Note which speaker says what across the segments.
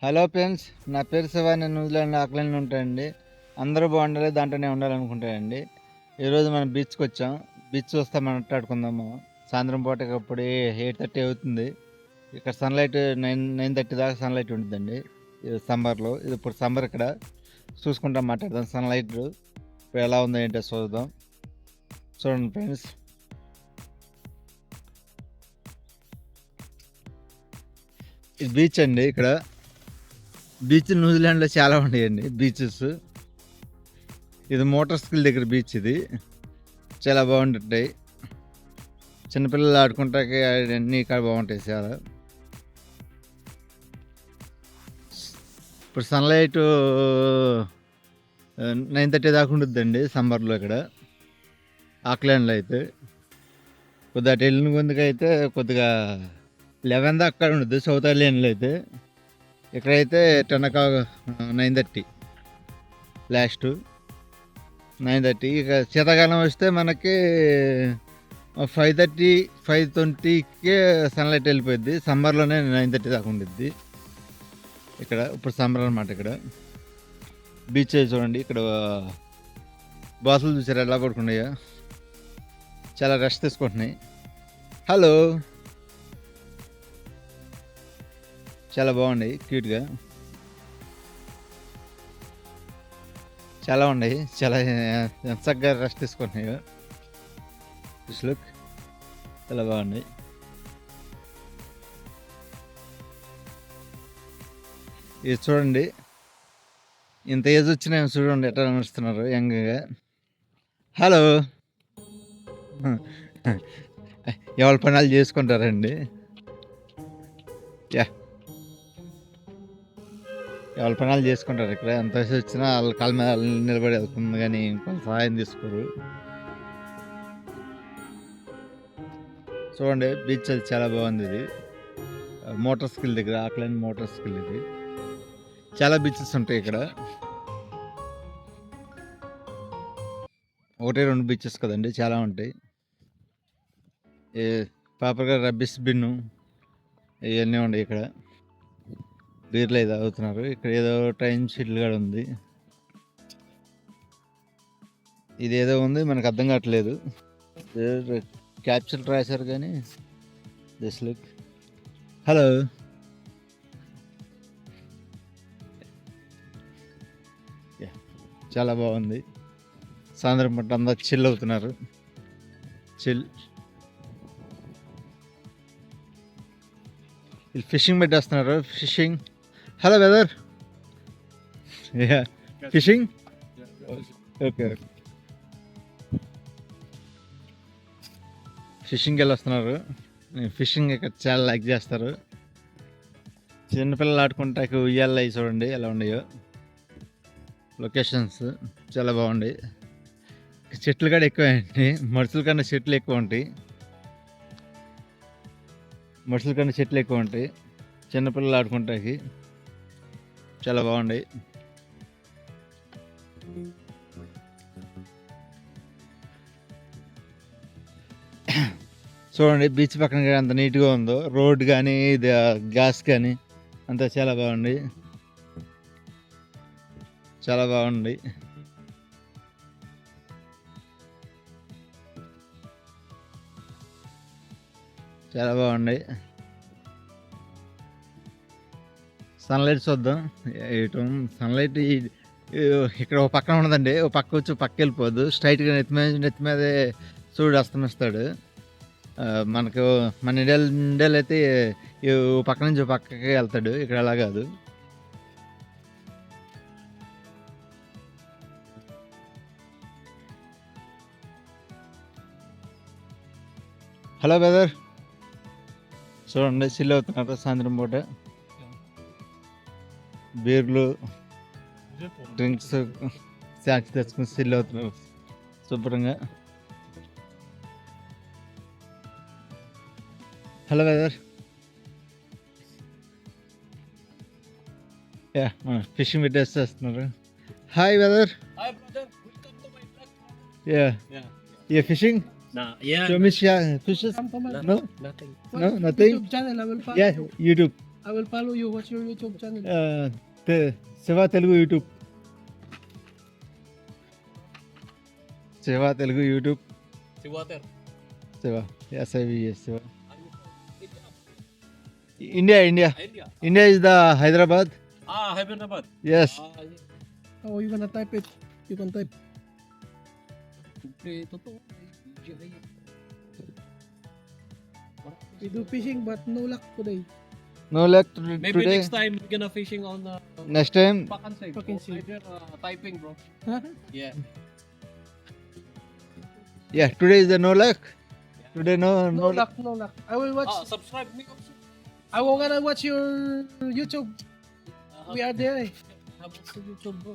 Speaker 1: Hello friends, నా పేరు శివ. నేను న్యూజిలాండ్ ఆక్లాండ్లో ఉంటానండి. అందరూ బాగుండాలి, దాంట్లోనే ఉండాలనుకుంటానండి. ఈరోజు మనం బీచ్కి వచ్చాం. బీచ్ చూస్తే మాట్లాడుకుందాము. సాయంత్రం పూట ఇప్పుడు 8:30 అవుతుంది. ఇక్కడ సన్లైట్ 9:30 దాకా సన్లైట్ ఉంటుందండి. ఇది సమ్మర్లో. ఇది ఇప్పుడు సమ్మర్. ఇక్కడ చూసుకుంటా మాట్లాడదాం. సన్లైట్ ఇప్పుడు ఎలా ఉందో ఏంటో చూద్దాం. చూడండి ఫ్రెండ్స్, ఇది బీచ్ అండి. ఇక్కడ బీచ్ న్యూజిలాండ్లో చాలా ఉన్నాయండి బీచెస్. ఇది మోటార్ స్కిల్ దగ్గర బీచ్. ఇది చాలా బాగుంటాయి. చిన్నపిల్లలు ఆడుకుంటాకి అన్నీ ఇక్కడ బాగుంటాయి చాలా. ఇప్పుడు సన్లైట్ 9:30 దాకా ఉంటుందండి సమ్మర్లో ఇక్కడ ఆక్లాండ్లో. అయితే కొద్దిగా అటు వెళ్ళిన కొందుకైతే కొద్దిగా 11 దాకా అక్కడ ఉంటుంది సౌత్ ఐలాండ్లో. అయితే ఇక్కడైతే 9:30 లాస్ట్ 9:30. ఇక శీతాకాలం వస్తే మనకి 5:30 5:20కే సన్లైట్ వెళ్ళిపోద్ది. సమ్మర్లోనే 9:30 దాకా ఉండిద్ది ఇక్కడ. ఇప్పుడు సమ్మర్ అనమాట. ఇక్కడ బీచ్ చూడండి. ఇక్కడ బాసులు చూసారు ఎలా పడుకున్నాయో, చాలా రెస్ట్ తీసుకుంటున్నాయి. హలో, చాలా బాగున్నాయి, క్యూట్గా చాలా ఉన్నాయి. చాలా చక్కగా రెస్ట్ తీసుకుంటున్నాయి. లుక్ చాలా బాగున్నాయి. ఇది చూడండి, ఇంత ఏజ్ వచ్చినా చూడండి ఎట్లా నడుస్తున్నారు యంగ్గా. హలో, ఎవరి పనులు చేసుకుంటారండి. యా, ఎవరి పనులు చేసుకుంటారు. ఇక్కడ ఎంత వయసు వచ్చినా వాళ్ళ కాళ్ళ మీద నిలబడి వెళ్తుంది, కానీ ఇంకొంత సహాయం తీసుకోరు. చూడండి బీచ్ అది చాలా బాగుంది. ఇది మోటార్ స్కిల్ దగ్గర, ఆక్లాండ్ మోటార్ స్కిల్. ఇది చాలా బీచెస్ ఉంటాయి ఇక్కడ. 1-2 బీచెస్ కదండి, చాలా ఉంటాయి. ప్రాపర్గా రబ్బిస్ బిన్ను ఇవన్నీ ఉన్నాయి ఇక్కడ. బీర్లు ఏదో అవుతున్నారు. ఇక్కడ ఏదో ట్రైన్ షెడ్యూల్ కూడా ఉంది. ఇది ఏదో ఉంది, మనకు అర్థం కావట్లేదు. క్యాప్చర్ రాశారు కానీ జస్ట్ లుక్. హలో, చాలా బాగుంది. సాయంత్రం పూట అందరూ చిల్ అవుతున్నారు. చిల్. వీళ్ళు ఫిషింగ్ పెట్టేస్తున్నారు. Fishing. Hello weather, fishing. Okay, ఫిషింగ్కి వెళ్ళి వస్తున్నారు. ఫిషింగ్ ఇక్కడ చాలా లైక్ చేస్తారు. చిన్నపిల్లలు ఆడుకుంటాకి ఉయ్యాలు అవి చూడండి ఎలా ఉన్నాయో. లొకేషన్స్ చాలా బాగుంటాయి. చెట్లు కూడా ఎక్కువ అండి. మనుషుల కన్నా చెట్లు ఎక్కువ ఉంటాయి. మనుషుల కన్నా చెట్లు ఎక్కువ ఉంటాయి. చిన్నపిల్లలు ఆడుకుంటాకి చాలా బాగుంటాయి. చూడండి బీచ్ పక్కన అంత నీట్గా ఉందో. రోడ్ కానీ ఇది గ్యాస్ కానీ అంతా చాలా బాగుంది. చాలా బాగుంది. చాలా బాగుంది. సన్లైట్ చూద్దాం. సన్లైట్ ఇక్కడ ఒక పక్కన ఉండదండి, ఒక పక్క వచ్చి పక్క వెళ్ళిపోద్దు. స్ట్రైట్గా నెత్తి మీదే సూర్యుడు అస్తమిస్తాడు. మనకు మన ఇండియాలో అయితే పక్క నుంచి పక్కకి వెళ్తాడు. ఇక్కడ అలా కాదు. హలో బ్రదర్, చూడండి చిల్ అవుతున్నారు సాయంత్రం పూట. బీర్లు, డ్రింక్స్, స్నాక్స్ తెచ్చుకుని చిల్ అవుతున్నారు శుభ్రంగా. హలో వెదర్, ఫిషింగ్ వీడియోస్ చేస్తున్నారు. Hi Weather. Yeah fishing.
Speaker 2: Yeah.
Speaker 1: Show me fishes. No,
Speaker 2: Nothing.
Speaker 1: no, nothing.
Speaker 2: YouTube channel level 5.
Speaker 1: Yeah, YouTube.
Speaker 2: I will follow you. What's your YouTube channel?
Speaker 1: Shiva Telugu YouTube. Shiva Telugu YouTube.
Speaker 3: Siwater.
Speaker 1: Shiva SIVS Shiva. India.
Speaker 3: India.
Speaker 1: India is the Hyderabad.
Speaker 3: Hyderabad.
Speaker 1: Yes.
Speaker 2: Oh, you gonna type it? You can type. We do fishing, but no luck today.
Speaker 1: No luck
Speaker 3: Maybe
Speaker 1: today.
Speaker 3: next time we're gonna fishing on
Speaker 1: Next time.
Speaker 3: Pakan
Speaker 2: Pakinsay.
Speaker 3: Either typing, bro.
Speaker 2: Huh?
Speaker 3: Yeah.
Speaker 1: Yeah, today is the no luck. Today no
Speaker 2: No luck, no luck. I will watch.
Speaker 3: Subscribe me also.
Speaker 2: I will gonna watch your YouTube. We are there.
Speaker 3: How about the YouTube, bro?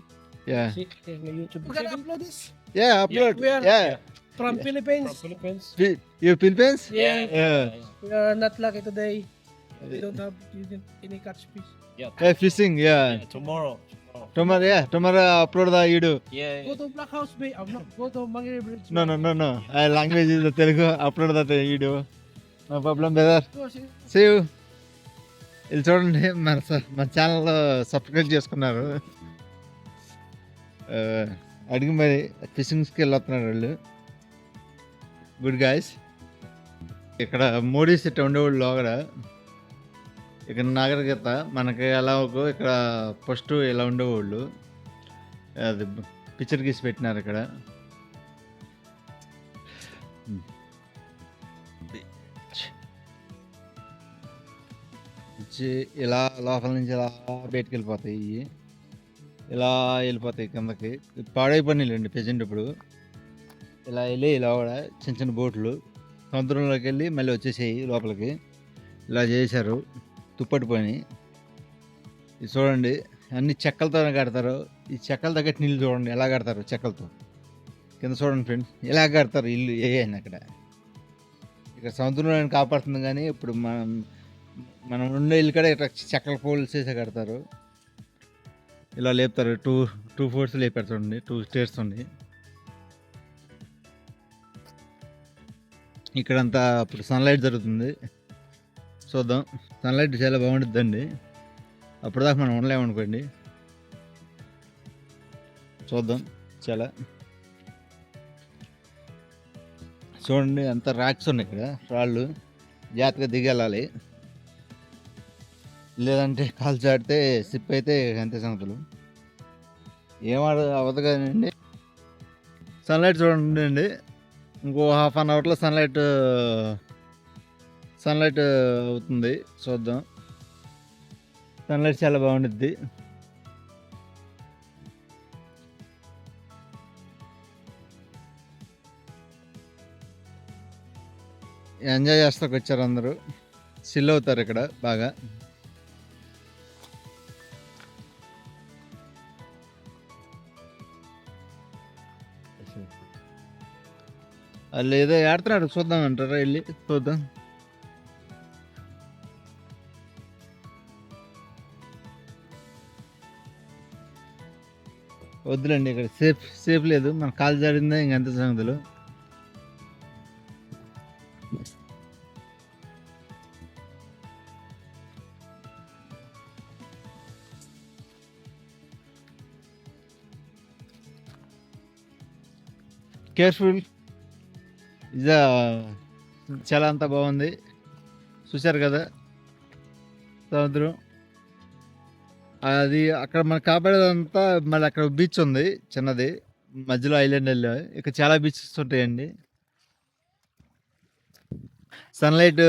Speaker 1: Yeah.
Speaker 3: See, my YouTube.
Speaker 2: We're gonna upload this
Speaker 1: Yeah, upload.
Speaker 2: we are-
Speaker 1: Yeah.
Speaker 2: from Philippines.
Speaker 3: Philippines.
Speaker 1: You Philippines?
Speaker 2: Yeah.
Speaker 1: Yeah.
Speaker 2: We are not lucky today. We don't have any catch fish.
Speaker 1: Yeah, fishing. Yeah.
Speaker 3: Tomorrow.
Speaker 1: Tomorrow upload the video.
Speaker 3: Yeah.
Speaker 2: Go to Black House Bay. I'm not go to Mangere Bridge.
Speaker 1: No. Language is the Telugu. Upload that video. No problem, brother.
Speaker 2: Go, see.
Speaker 1: See you. ఇది చూడండి మన channel subscribe చేసుకున్నారు. అడిగి మరి ఫిషింగ్స్కి వెళ్ళొస్తున్నారు వాళ్ళు. Good guys. ఇక్కడ Modi set ఉండేవాళ్ళు లోగడ. ఇక్కడ నాగరికత మనకి ఎలా ఇక్కడ ఫస్ట్ ఇలా ఉండేవాళ్ళు. అది పిక్చర్ గీసి పెట్టినారు ఇక్కడ. ఇలా లోపల నుంచి ఇలా బయటికి వెళ్ళిపోతాయి. ఇలా వెళ్ళిపోతాయి కిందకి. పాడైపోయినాయిలేండి ప్రజెంట్ ఇప్పుడు. ఇలా వెళ్ళి ఇలా కూడా చిన్న చిన్న బోట్లు సముద్రంలోకి వెళ్ళి మళ్ళీ వచ్చేసాయి లోపలికి. ఇలా చేశారు. తుప్పటిపోయినాయి. ఇది చూడండి అన్ని చెక్కలతోనే కడతారు. ఈ చెక్కల తగ్గట్టు నీళ్ళు చూడండి ఎలా కడతారు చెక్కలతో. కింద చూడండి ఫ్రెండ్స్ ఎలా కడతారు ఇల్లు అయినా అక్కడ. ఇక్కడ సముద్రంలో కాపాడుతుంది కానీ ఇప్పుడు మనం ఉండే ఇల్లు కూడా ఇట్లా చెక్కల పోల్స్ చేసే కడతారు. ఇలా లేపుతారు. టూ ఫోర్స్ లేపారు చూడండి. 2 స్టేర్స్ ఉంది ఇక్కడంతా. ఇప్పుడు సన్లైట్ జరుగుతుంది. చూద్దాం. సన్లైట్ చాలా బాగుంటుందండి. అప్పటిదాకా మనం ఉండలేమనుకోండి. చూద్దాం. చాలా చూడండి అంత రాక్స్ ఉన్నాయి ఇక్కడ. రాళ్ళు జాగ్రత్తగా దిగెళ్ళాలి. లేదంటే కాలు చాడితే సిప్ అయితే అంతే సంగతులు. అవ్వదు కదండి. సన్లైట్ చూడండి అండి. ఇంకో ½ అన్ అవర్లో సన్లైట్ అవుతుంది. చూద్దాం. సన్లైట్ చాలా బాగుంటుంది. ఎంజాయ్ చేస్తాకు వచ్చారు అందరూ. చిల్ అవుతారు ఇక్కడ బాగా. వాళ్ళు ఏదో ఆడుతున్నాడు. చూద్దాం అంటారా వెళ్ళి చూద్దాం. వద్దులేండి ఇక్కడ సేఫ్ లేదు. మన కాలు జారిందా ఇంకంత సంగతులు. కేర్ఫుల్. ఇది చాలా అంతా బాగుంది. చూశారు కదా సముద్రం. అది అక్కడ మనకు కాపాడేదంతా. మళ్ళీ అక్కడ బీచ్ ఉంది చిన్నది మధ్యలో ఐలాండ్ వెళ్ళా. ఇక్కడ చాలా బీచెస్ ఉంటాయండి. సన్లైట్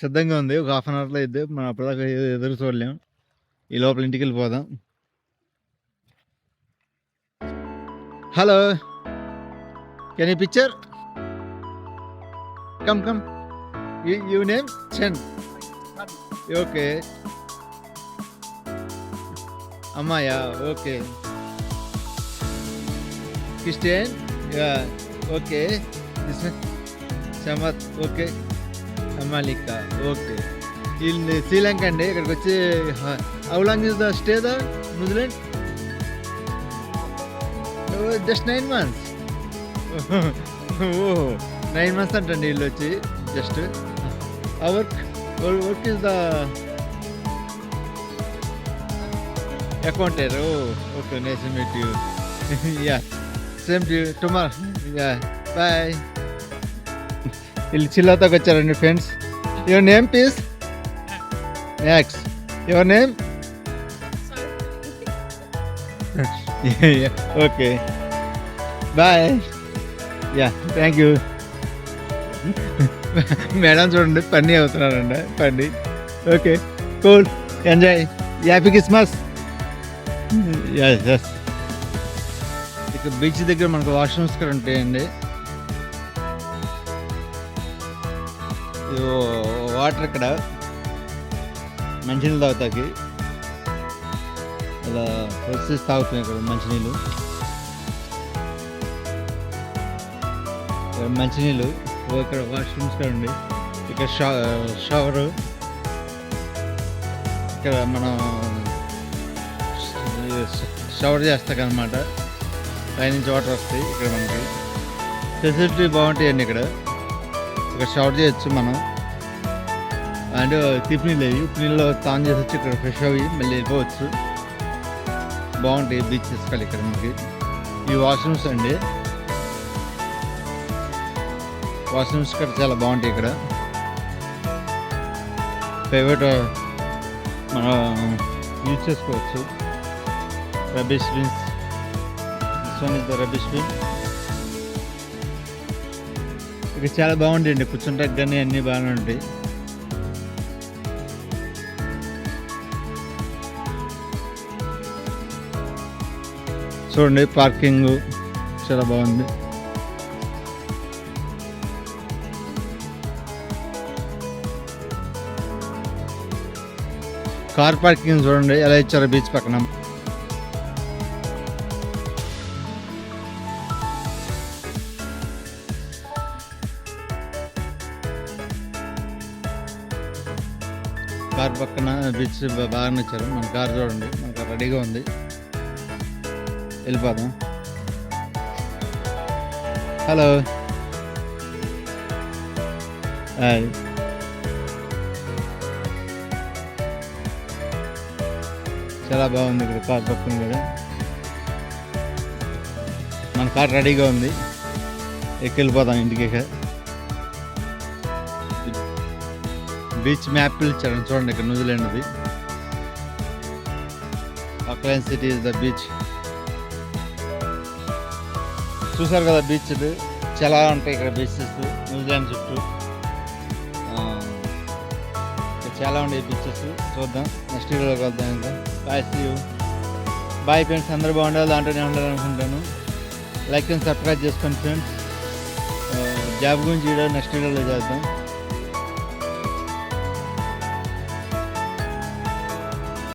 Speaker 1: సిద్ధంగా ఉంది. ఒక ½ అన్ అవర్లో అయితే మనం అప్పటిదాకా ఎదురు చూడలేం. ఈ లోపల ఇంటికి వెళ్ళిపోదాం. Hello, can you picture? Come. You name? Chen. Okay. Amaya. Okay. Christian. Yeah. Okay. This one. Samat. Okay. Amalika. Okay. In Sri Lanka and ikkadiki vachi how long is the stay there? New Zealand? Just 9 months. Oh. 9 months అంటండి వీళ్ళు వచ్చి. Just work is the accountant. Oh, okay, nice to meet you. Yeah, same to you. Tomorrow. Yeah, bye. వీళ్ళు చిల్లతోకి వచ్చారండి friends. Your name please? Next your name? Okay bye. Yeah thank you. Madam చూడండి funny అవుతున్నారండి funny. Okay cool enjoy happy Christmas. Yes ఇక్కడ beach దగ్గర మనకు washrooms కూడా ఉంటాయండి. వాటర్ ఇక్కడ మంచినీళ్ళు తాగుతాకి అలా వచ్చేసి తాగుతున్నాయి ఇక్కడ మంచినీళ్ళు. మంచినీళ్ళు ఇక్కడ వాష్రూమ్స్ కూడా ఉంది. ఇక్కడ షవరు ఇక్కడ మనం షవర్ చేస్తాం అన్నమాట. పైనుంచి వాటర్ వస్తాయి. ఇక్కడ మనకి ఫెసిలిటీ బాగుంటాయండి. ఇక్కడ షవర్ చేయొచ్చు మనం. అండ్ టిఫిన్లు టిఫిన్లో తాన్ చేసి వచ్చి ఇక్కడ ఫ్రెష్ అవి మళ్ళీ వెళ్ళిపోవచ్చు. బాగుంటాయి బీచెస్ కాదు ఇక్కడ మనకి. ఈ వాష్రూమ్స్ అండి, వాష్రూమ్స్ కూడా చాలా బాగుంటాయి ఇక్కడ. ప్రైవేట్ మనం యూజ్ చేసుకోవచ్చు. Rubbish bins, this one is the rubbish bin. ఇక్కడ చాలా బాగుంటాయండి, కూర్చుంటాక కానీ అన్నీ బాగానే ఉంటాయి. చూడండి పార్కింగ్ చాలా బాగుంది. కార్ పార్కింగ్ చూడండి ఎలా ఇచ్చారో బీచ్ పక్కన. కార్ పక్కన బీచ్ బాగా నచ్చారు. మన కార్ చూడండి, మన కార్ రెడీగా ఉంది. వెళ్ళిపోదాం. Hello hi. చాలా బాగుంది ఇక్కడ కార్ పక్కన కూడా. మన కార్ రెడీగా ఉంది. వెళ్ళిపోదాం ఇంటికి. బీచ్ మ్యాప్ ఇచ్చారు చూడండి. ఇక్కడ న్యూజిలాండ్ అది. Auckland city is the beach. చూసారు కదా బీచ్ చాలా ఉంటాయి ఇక్కడ బీచెస్ న్యూజిలాండ్ చుట్టూ. ఇక్కడ చాలా ఉంటాయి బీచెస్. చూద్దాం నెక్స్ట్ వీడియోలోకి వెళ్దాం. ఇంకా bye, see you. Bye friends. అందరూ బాగుండాలి, దాంట్లోనే ఉండాలనుకుంటాను. లైక్ అండ్ సబ్స్క్రైబ్ చేసుకోండి ఫ్రెండ్స్. జాబ్ గురించి వీడియో నెక్స్ట్ వీడియోలో చేద్దాం.